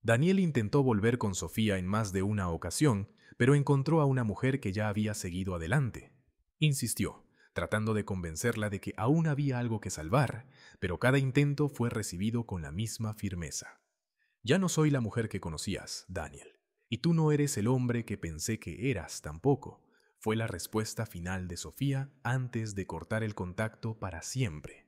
Daniel intentó volver con Sofía en más de una ocasión, pero encontró a una mujer que ya había seguido adelante. Insistió, tratando de convencerla de que aún había algo que salvar, pero cada intento fue recibido con la misma firmeza. Ya no soy la mujer que conocías, Daniel, y tú no eres el hombre que pensé que eras tampoco, fue la respuesta final de Sofía antes de cortar el contacto para siempre.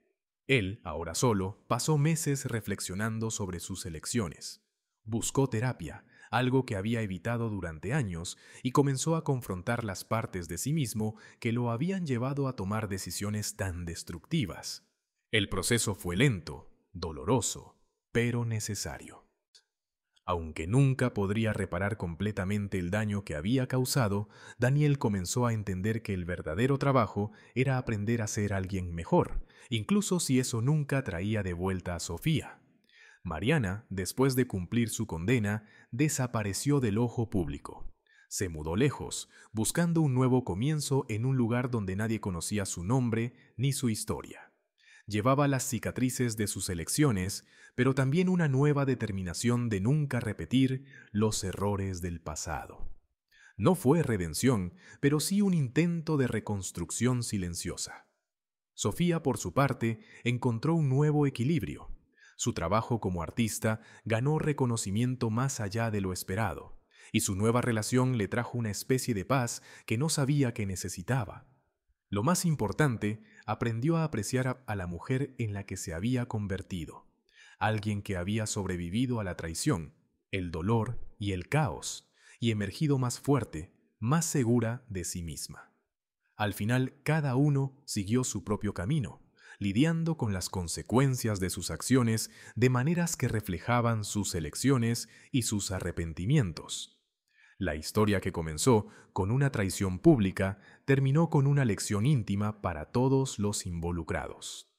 Él, ahora solo, pasó meses reflexionando sobre sus elecciones. Buscó terapia, algo que había evitado durante años, y comenzó a confrontar las partes de sí mismo que lo habían llevado a tomar decisiones tan destructivas. El proceso fue lento, doloroso, pero necesario. Aunque nunca podría reparar completamente el daño que había causado, Daniel comenzó a entender que el verdadero trabajo era aprender a ser alguien mejor, incluso si eso nunca traía de vuelta a Sofía. Mariana, después de cumplir su condena, desapareció del ojo público. Se mudó lejos, buscando un nuevo comienzo en un lugar donde nadie conocía su nombre ni su historia. Llevaba las cicatrices de sus elecciones, pero también una nueva determinación de nunca repetir los errores del pasado. No fue redención, pero sí un intento de reconstrucción silenciosa. Sofía, por su parte, encontró un nuevo equilibrio. Su trabajo como artista ganó reconocimiento más allá de lo esperado, y su nueva relación le trajo una especie de paz que no sabía que necesitaba. Lo más importante, aprendió a apreciar a la mujer en la que se había convertido, alguien que había sobrevivido a la traición, el dolor y el caos, y emergido más fuerte, más segura de sí misma. Al final, cada uno siguió su propio camino, lidiando con las consecuencias de sus acciones de maneras que reflejaban sus elecciones y sus arrepentimientos. La historia que comenzó con una traición pública terminó con una lección íntima para todos los involucrados.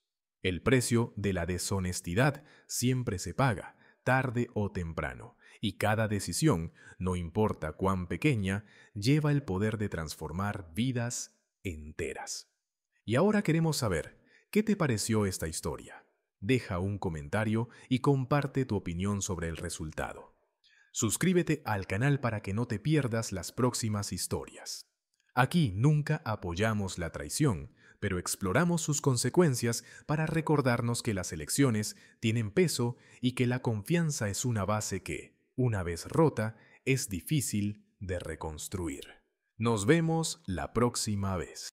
El precio de la deshonestidad siempre se paga, tarde o temprano, y cada decisión, no importa cuán pequeña, lleva el poder de transformar vidas enteras. Y ahora queremos saber, ¿qué te pareció esta historia? Deja un comentario y comparte tu opinión sobre el resultado. Suscríbete al canal para que no te pierdas las próximas historias. Aquí nunca apoyamos la traición, pero exploramos sus consecuencias para recordarnos que las elecciones tienen peso y que la confianza es una base que, una vez rota, es difícil de reconstruir. Nos vemos la próxima vez.